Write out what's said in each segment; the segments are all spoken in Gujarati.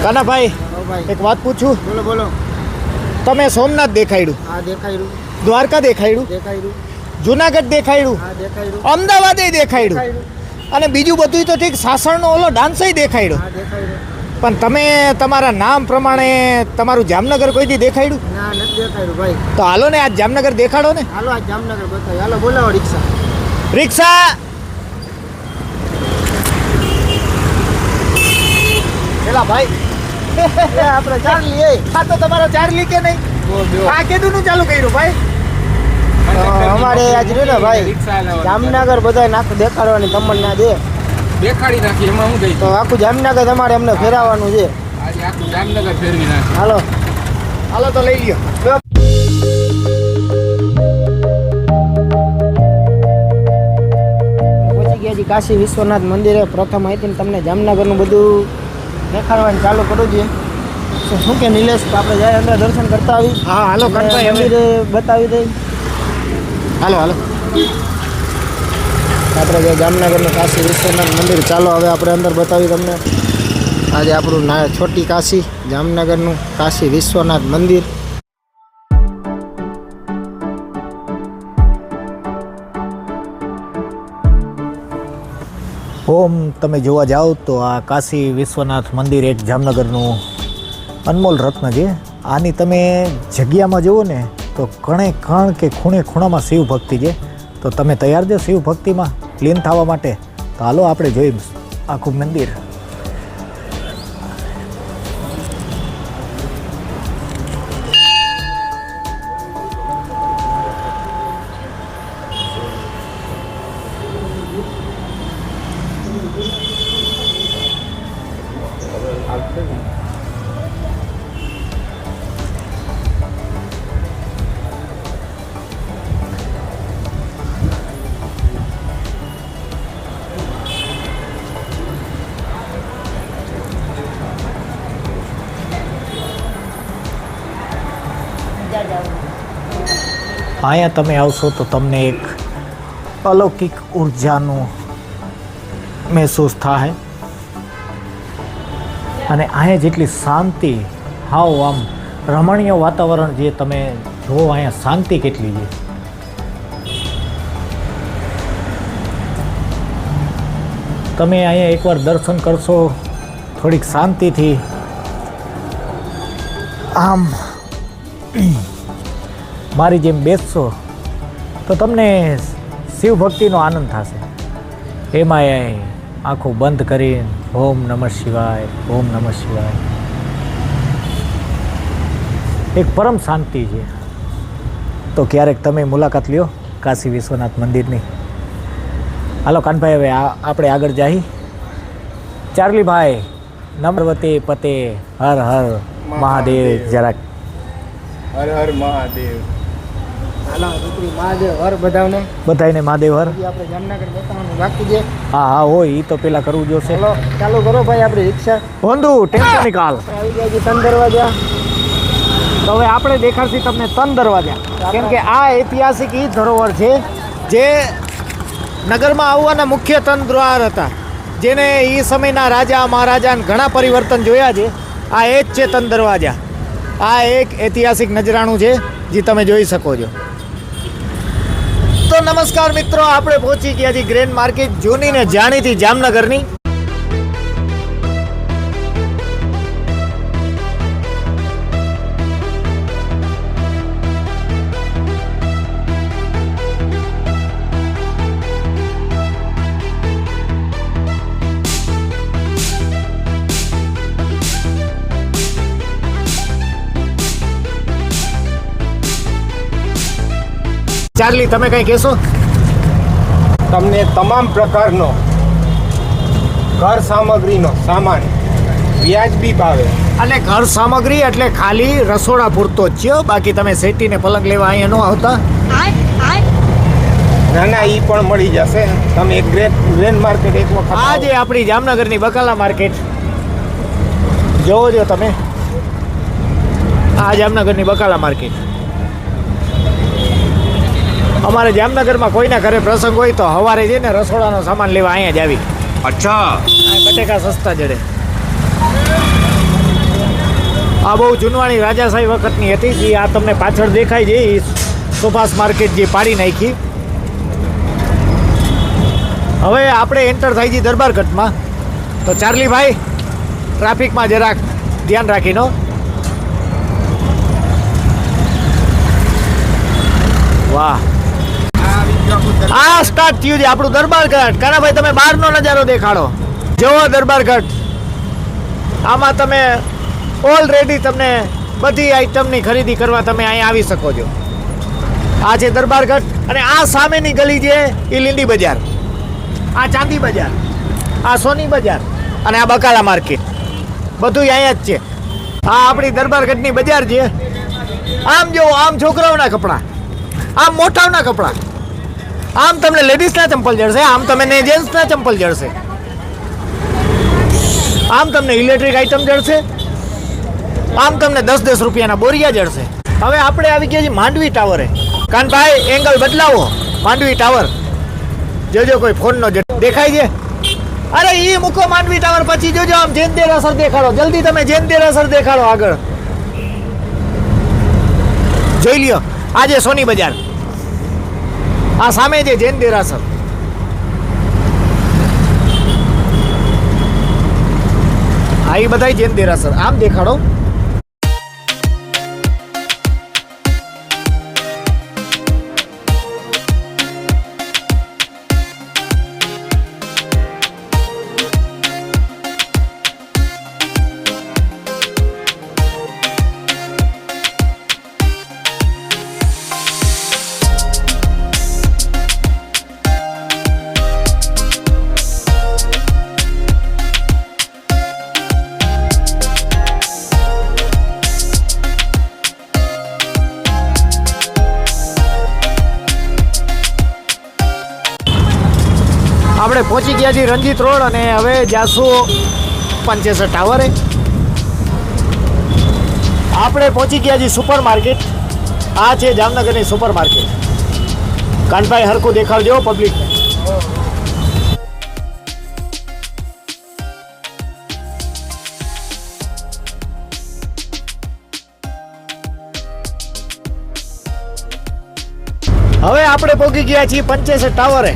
કાનાભાઈ એક વાત પૂછું? બોલો બોલો. તમે સોમનાથ દેખાડ્યું, હા દેખાડ્યું. દ્વારકા દેખાડ્યું, દેખાડ્યું. જુનાગઢ દેખાડ્યું, હા દેખાડ્યું. અમદાવાદે દેખાડ્યું, અને બીજું બધું તો ઠીક સાસણનો ઓલો ડાન્સય દેખાડ્યો, હા દેખાડ્યું. પણ તમે તમારા નામ પ્રમાણે તમારું જામનગર કોઈ દી દેખાડ્યું? ના નથી દેખાડ્યું ભાઈ. તો હાલો ને આજ જામનગર દેખાડો ને. હાલો આ જામનગર બતાવી. હાલો બોલાવો રિક્ષા. રિક્ષા પેલા ભાઈ આપણે ચાલી એ આ તો તમારો ચાર્લી કે નહીં? આ કેદું ચાલુ કર્યું ભાઈ? અમારે આજ રહ્યું ને ભાઈ જામનગર બધા નાખું દેખાડવાની તમન્ના દે દેખાડી નાખી એમાં હું ગઈ તો આખું જામનગર તમારે અમને ફેરવવાનું છે. આજે આખું જામનગર ફેરવી નાખી. હાલો હાલો તો લઈ લ્યો. પહોંચી ગયા છીએ કાશી વિશ્વનાથ મંદિરે. પ્રથમ અહીંથી તમને જામનગરનું બધું દેખાડવાનું ચાલુ કરવું જોઈએ. શું કે નિલેશ આપણે જાય અંદર દર્શન કરતા આવી? હા હાલો કનભાઈ હવે મંદિરે બતાવી દઈ. હાલો હાલો આપણે જે જામનગરનું કાશી વિશ્વનાથ મંદિર, ચાલો હવે આપણે અંદર બતાવી તમને. આજે આપણું છોટી કાશી જામનગરનું કાશી વિશ્વનાથ મંદિર. ઓમ તમે જોવા જાઓ તો આ કાશી વિશ્વનાથ મંદિર એક જામનગરનું અનમોલ રત્ન છે. આની તમે જગ્યામાં જુઓ ને તો કણે કણ કે ખૂણે ખૂણામાં શિવ ભક્તિ છે. તો તમે તૈયાર છો શિવ ભક્તિમાં લીન થવા માટે? તો હાલો આપણે જોઈ આખું મંદિર. અહીંયા તમે આવશો તો તમને એક અલૌકિક ઉર્જાનું મહેસૂસ થાય, અને અહીંયા જેટલી શાંતિ, હાવ આમ રમણીય વાતાવરણ જે તમે જુઓ, અહીંયા શાંતિ કેટલી છે. તમે અહીંયા એકવાર દર્શન કરશો થોડીક શાંતિથી, આમ મારી જેમ બેસશો તો તમને શિવ ભક્તિનો આનંદ થશે. એમાં આંખો બંધ કરીને ઓમ નમઃ શિવાય, ઓમ નમઃ શિવાય, એક પરમ શાંતિ છે. તો ક્યારેક તમે મુલાકાત લ્યો કાશી વિશ્વનાથ મંદિરની. હાલો કાનભાઈ હવે આપણે આગળ જઈએ. ચાર્લીભાઈ નમ્રવતે પતે હર હર મહાદેવ જરાક. હર હર મહાદેવ. હાલો દીકરી મહાદેવ હર બધાને. બધાને મહાદેવ હર. આપણે જામનગર બતાવવાનું બાકી છે. હા હા હોય એ તો પેલા કરવું જોશે. ચાલો ચાલુ કરો ભાઈ આપણી રિક્ષા. હોંદુ ટેન્શન નિકાલ. આવી ગયા છે 3 દરવાજા. તો હવે આપણે દેખાડશી તમને 3 દરવાજા, કેમ કે આ ઐતિહાસિક ઈ ધરોહર છે જે નગરમાં આવવાના મુખ્ય 3 દ્વાર હતા, જેને એ સમયના રાજા મહારાજાને ઘણા પરિવર્તન જોયા છે. આ એ જ છે 3 દરવાજા. આ એક ઐતિહાસિક નજરાણું છે જે તમે જોઈ શકો છો. તો નમસ્કાર મિત્રો, આપણે પહોંચી ગયા છીએ ગ્રેન્ડ માર્કેટ, જૂની ને જાણીતી જામનગરની. ચાર્લી તમે કંઈ કહેશો? તમને તમામ પ્રકારનો ઘર સામગ્રીનો સામાન વ્યાજબી ભાવે. અને ઘર સામગ્રી એટલે ખાલી રસોડા પૂરતો જ છે, બાકી તમે સેટીને પલંગ લેવા અહીંયા ન આવતા. ના ના ઈ પણ મળી જશે. તમે એક ગ્રેન્ડ માર્કેટ એક વખત આ જે આપણી જામનગરની બકાલા માર્કેટ જોવો છો તમે. આ જામનગરની બકાલા માર્કેટ. અમારે જામનગરમાં કોઈના ઘરે પ્રસંગ હોય તો સવારે જઈને રસોડાનો સામાન લેવા અહીંયા જ આવી. અચ્છા. બટેકા સસ્તા જડે. આ બહુ જૂનવાણી રાજાશાહી વખતની હતી. જે આ તમને પાછળ દેખાય છે એ સુભાષ માર્કેટ જે પાડી નાખી. હવે આપણે એન્ટર થાય છે દરબારગઢમાં. તો ચાર્લીભાઈ ટ્રાફિકમાં જરાક ધ્યાન રાખીનો. વાહ, આ સ્ટાર્ટ થયું છે આપણું દરબારગઢ. કાનાભાઈ તમે બહારનો નજારો દેખાડો. જુઓ દરબારગઢ. આમાં તમે ઓલરેડી તમને બધી આઈટમની ખરીદી કરવા તમે અહીંયા આવી શકો છો. આ છે દરબારગઢ અને આ સામેની ગલી છે એ લીંડી બજાર, આ ચાંદી બજાર, આ સોની બજાર અને આ બકાલા માર્કેટ બધું અહીંયા જ છે. આ આપણી દરબારગઢની બજાર છે. આમ જો આમ છોકરાઓના કપડાં, આમ મોટાઓના કપડાં, આમ તમને લેડીઝના ચંપલ જળશે, આમ તમને જેન્ટ્સના ચંપલ જળશે, આમ તમને ઇલેક્ટ્રિક આઇટમ જળશે, આમ તમને 10-10 રૂપિયાના બોરિયા જળશે. હવે આપણે આવી ગયા છીએ માંડવી ટાવરે. કાનભાઈ એંગલ બદલાવો. માંડવી ટાવર જોજો, કોઈ ફોનનો દેખાય છે? અરે એ મૂકો માંડવી ટાવર, પછી જોજો આમ જૈન દેરાસર દેખાડો. જલ્દી તમે જૈન દેરાસર દેખાડો આગળ. જોઈ લ્યો, આ જે સોની બજાર, આ સામે છે જૈન દેરાસર. આ એ બધા જૈન દેરાસર આમ દેખાડો. આપણે પહોંચી ગયા છીએ રંજીત રોડ અને હવે જાશું પંચેસર ટાવરે. આપણે પહોંચી ગયા છીએ સુપર માર્કેટ. આ છે જામનગરની સુપર માર્કેટ. કાનભાઈ હરખું દેખાડજો પબ્લિકને. હવે આપણે પહોંચી ગયા છીએ પંચેસર ટાવરે.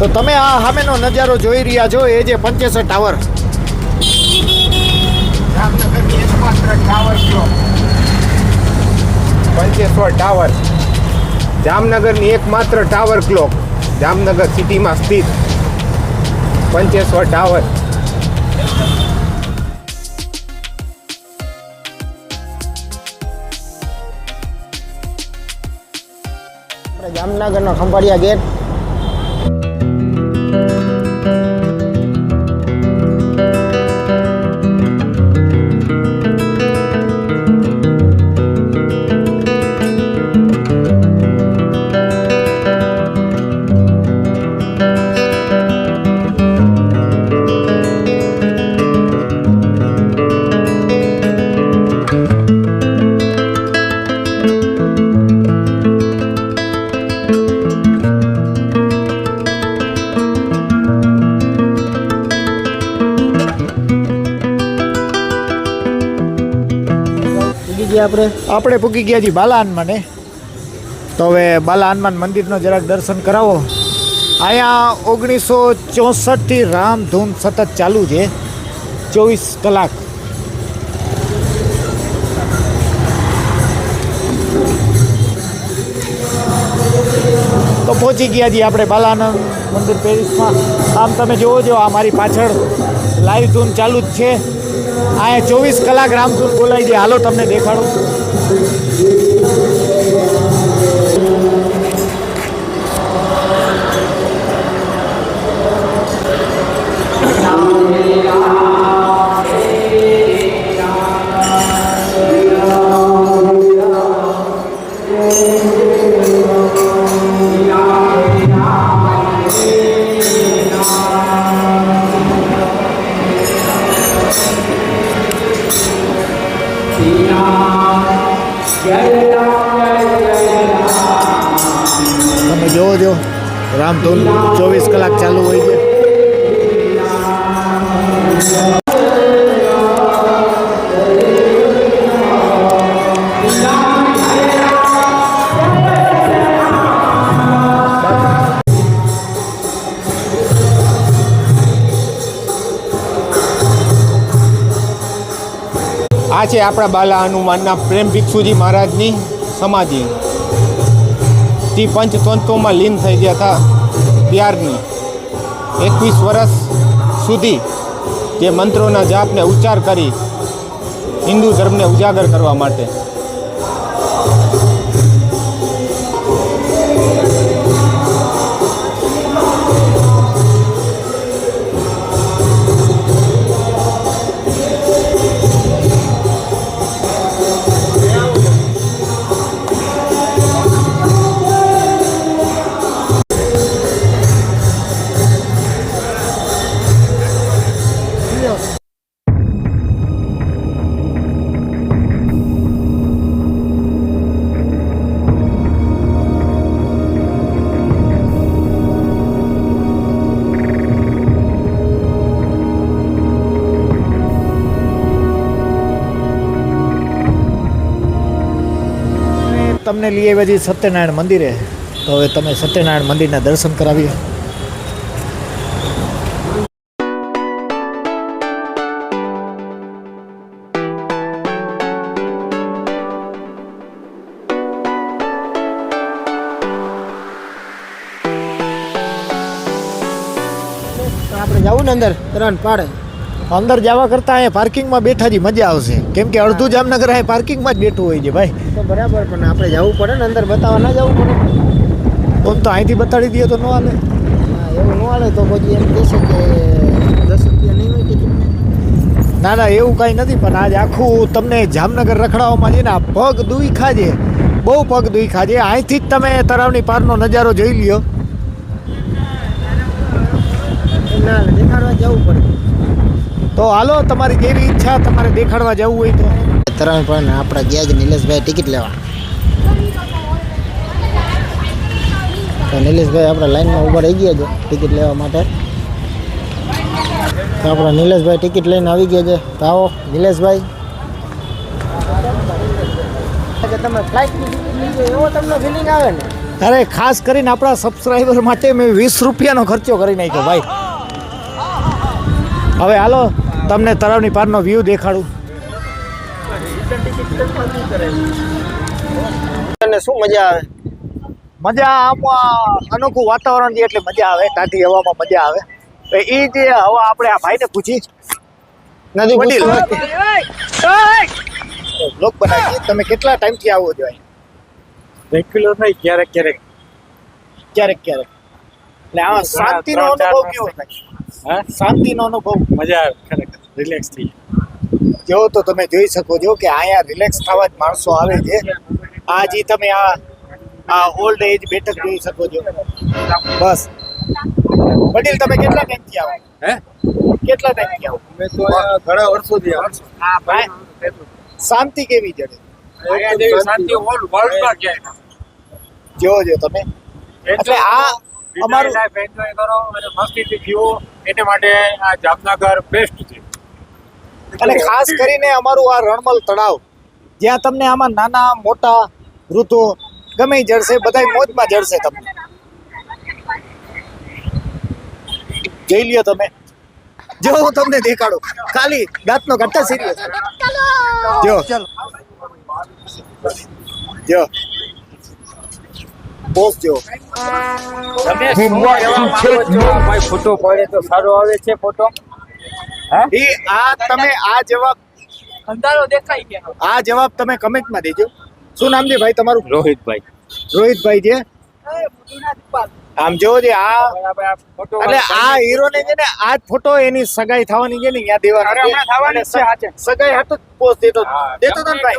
તો તમે આ સામેનો નજારો જોઈ રહ્યા છો, એ જે પંચેસર ટાવર. જામનગરની એકમાત્ર ટાવર ક્લોક પંચેશ્વર ટાવર. જામનગરની એકમાત્ર ટાવર ક્લોક, જામનગર સિટીમાં સ્થિત પંચેશ્વર ટાવર. આપણે જામનગરનો ખંભાળિયા ગેટ. આપણે પૂકી ગયા છીએ બાલા હનુમાને. તો હવે બાલા હનુમાન મંદિરનો જરાક દર્શન કરાવો. અહીંયા 1964થી રામધૂન સતત ચાલુ છે, 24 કલાક. તો પહોંચી ગયા છીએ આપણે બાલા હનુમાન મંદિર પેરિસમાં. આમ તમે જોવો છો, આ મારી પાછળ લાઈવ ધૂન ચાલુ જ છે. અહીંયા 24 કલાક રામધૂન બોલાય છે. હાલો તમને દેખાડો. તમે જોવો છો, રામધૂન 24 કલાક ચાલુ હોય છે. આ છે આપણા બાલા હનુમાનના પ્રેમ ભિક્ષુજી મહારાજની સમાધિ. તે પંચતંત્રોમાં લીન થઈ ગયા હતા ત્યારની 21 વર્ષ સુધી જે મંત્રોના જાપને ઉચ્ચાર કરી હિન્દુ ધર્મને ઉજાગર કરવા માટે. તમને લઈ આવ્યા છીએ સત્યનારાયણ મંદિરે. તો હવે તમે સત્યનારાયણ મંદિરના દર્શન કરાવીએ. આપણે જવું ને અંદર ત્રણ પાડે. અંદર જવા કરતાં અહીંયા પાર્કિંગમાં બેઠા જ મજા આવશે, કેમ કે અડધું જામનગર અહીંયા પાર્કિંગમાં જ બેઠું હોય છે ભાઈ. તો બરાબર, પણ આપણે જવું પડે ને અંદર, બતાવવા ના જવું પડે. તો અહીંથી બતાડી દઈએ તો ન હાલે. હા, એવું ન હાલે તો પછી એમ કહેશે કે 10 રૂપિયા નહીં હોય ટિકિટ. ના ના, એવું કાંઈ નથી. પણ આજ આખું તમને જામનગર રખડાવવામાં છે ને આ પગ દુખ્યા છે, બહુ પગ દુખ્યા છે. અહીંથી જ તમે તળાવની પારનો નજારો જોઈ લ્યો. ના, દેખાડવા જવું પડે. તો હાલો, તમારી જેવી ઈચ્છા, તમારે દેખાડવા જવું હોય તો. ત્રણ પણ આપણા ગયા છે નિલેશભાઈ ટિકિટ લેવા. તો નિલેશભાઈ આપણા લાઈનમાં ઊભા રહી ગયા છે ટિકિટ લેવા માટે. તો આપણા નિલેશભાઈ ટિકિટ લઈને આવી ગયા છે. તો આવો નિલેશભાઈ. તમે ફ્લાઇટની ટિકિટ લીધો એવો તમને ફિલિંગ આવે ને? અરે ખાસ કરીને આપણા સબસ્ક્રાઈબર માટે મેં 20 રૂપિયાનો ખર્ચો કરી નાખ્યો ભાઈ. હવે હાલો, તમને તળાવની પારનો વ્યૂ દેખાડું. અને શું મજા આવે? મજા આમાં અનોખું વાતાવરણ છે એટલે મજા આવે, ટાઢી હવામાં મજા આવે. તો એ જે હવા આપણે આ ભાઈને પૂછી નથી વડીલ. પૂછતું. બ્લોગ બનાવીએ. તમે કેટલા ટાઈમથી આવો છો અહીં? રેગ્યુલર નહીં, ક્યારેક ક્યારેક. ક્યારેક ક્યારેક. એટલે આમાં શાંતિનો અનુભવ કેવો થાય? હા, શાંતિનો અનુભવ મજા આવે, ખરેખર રિલેક્સ થઈ. જો તો તમે જોઈ શકો છો કે અહીંયા રિલેક્સ થવા જ માણસો આવે છે. આ જે તમે આ ઓલ્ડ એજ બેઠક જોઈ શકો છો. બસ વડીલ, તમે કેટલા ટાઈમથી આવો? હે, કેટલા ટાઈમથી આવો? મેં તો ઘણા વર્ષોથી આવું. શાંતિ કેવી જડે? શાંતિ વર્લ્ડમાં ક્યાંય જોજો તમે. એટલે આ અમારું એન્જોય કરો અને મસ્તીથી જીવો, એને માટે આ જામનગર બેસ્ટ છે. અને ખાસ કરીને અમારું આ રણમલ તળાવ, જ્યાં તમને આમાં નાના મોટા વૃદ્ધો ગમે ઈ જળશે, બધાય મોજમાં જળશે. તમને જોઈ લ્યો તમે. જો હું તમને દેખાડું, ખાલી દાંતનો ઘટ્ટા સિરિયસ. જો જો બોસ જો. ભાઈ ફોટો પડે તો સારો આવે છે ફોટો. ઈ આ તમે આ જવાબ અંધારો દેખાય કે આ જવાબ તમે કમેન્ટમાં દેજો. શું નામ છે ભાઈ તમારું? રોહિતભાઈ. રોહિતભાઈ છે. આમ જોવો છે આ, ફોટો એટલે આ હીરો ને છે ને આ જ ફોટો એની સગાઈ થવાની છે ને ત્યાં દેવાનો છે. સગાઈ હાટુ જ પોસ્ટ દેતો તો ને ભાઈ.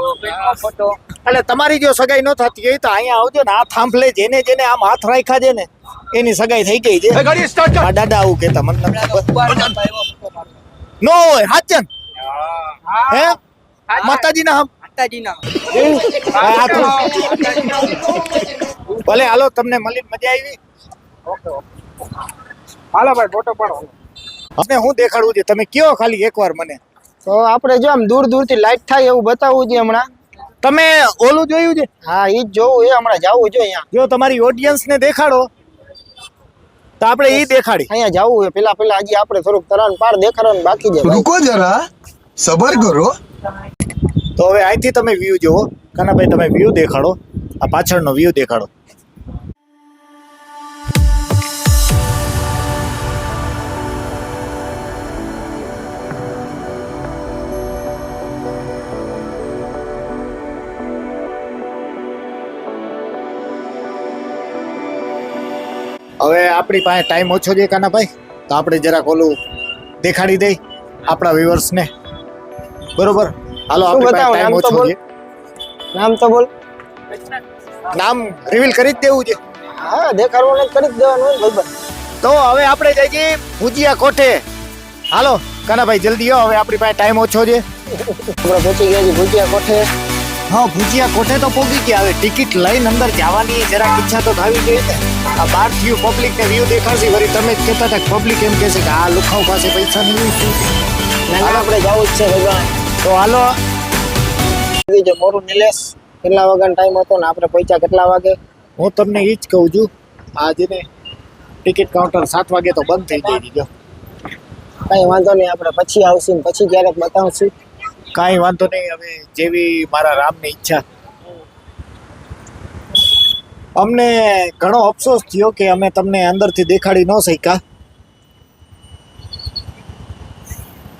ફોટો એટલે તમારી જો સગાઈ ન થતી હોય તો અહીંયા આવજો ને. આ થાંભલે જેને જેને આમ હાથ રાખ્યા છે ને એની સગાઈ થઈ ગઈ છે. આ દાદા આવું કહેતા, મને નથી ખબર. નો હોય હાચન હે માતાજીના હમ ભલે હાલો, તમને મળી મજા આવી. હાલો ભાઈ ફોટો પાડો. અને હું દેખાડવું છે તમે કયો ખાલી એકવાર મને. તો આપણે જો આમ દૂર દૂરથી લાઈટ થાય એવું બતાવવું છે હમણાં. તમે ઓલું જોયું છે? હા, ઈ જ જોવું એ હમણાં જવું છે અહીંયા. જો તમારી ઓડિયન્સ ને દેખાડો તો આપણે ઈ દેખાડી. અહીંયા જવું છે. પેલા હજી આપણે થોડુંક તરાન પાર દેખાડવાનું બાકી છે. रुको जरा सबर करो. તો હવે અહીંથી તમે વ્યૂ જુઓ. કાનાભાઈ તમે વ્યૂ દેખાડો, આ પાછળનો વ્યૂ દેખાડો. હવે આપણી પાસે ટાઈમ ઓછો છે કાનાભાઈ, તો આપણે જરાક ઓલું દેખાડી દઈ આપણા વ્યુઅર્સને. બરોબર, હાલો. શું આપણી પાસે બતાવો? ટાઈમ નામ તો ઓછો બોલ. છે. નામ તો બોલ. નામ રિવીલ કરી જ દેવું છે. હા, દેખાડવાનું જ કરી જ દેવાનું હોય ને ભાઈબંધ. તો હવે આપણે જઈએ છીએ ભુજિયા કોઠે. હાલો કાનાભાઈ જલ્દી આવો, હવે આપણી પાસે ટાઈમ ઓછો છે. આપણે પહોંચી ગયા છીએ ભુજિયા કોઠે. હા, ભુજિયા કોઠે તો પહોંચી ગયા. હવે ટિકિટ લઈને અંદર જવાની જરાક ઈચ્છા તો થવી જોઈએ ને. આ બહાર થયું પબ્લિક ને વ્યૂ દેખાડશે. વળી તમે જ કહેતા હતા પબ્લિક એમ કહેશે કે આ લુખાવ પાસે પૈસા નહીં. ના ના, આપણે જવું જ છે ભાઈબંધ. તો હાલો. જે મોરું નિલેશ, કેટલા વાગ્યાનો ટાઈમ હતો ને આપણે પહોંચ્યા કેટલા વાગે? હું તમને એ જ કહું છું, આ જે ને ટિકિટ કાઉન્ટર 7 વાગે તો બંધ થઈ ગઈ છે. કઈ વાંધો નહીં, આપણે પછી આવશું ને પછી ક્યારેક બતાવશું. કાંઈ વાંધો નહીં. હવે જેવી મારા રામની ઈચ્છા. અમને ઘણો અફસોસ થયો કે અમે તમને અંદરથી દેખાડી ન શક્યા.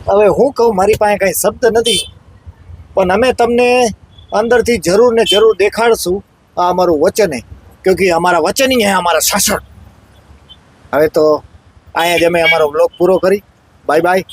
હવે હું કહું, મારી પાસે કાંઈ શબ્દ નથી, પણ અમે તમને અંદરથી જરૂર ને જરૂર દેખાડશું. આ અમારું વચન છે, ક્યોંકि અમારા વચન ही है हमारा शासन. હવે તો અહીંયા જ અમે અમારો બ્લોગ પૂરો કરી. Bye bye.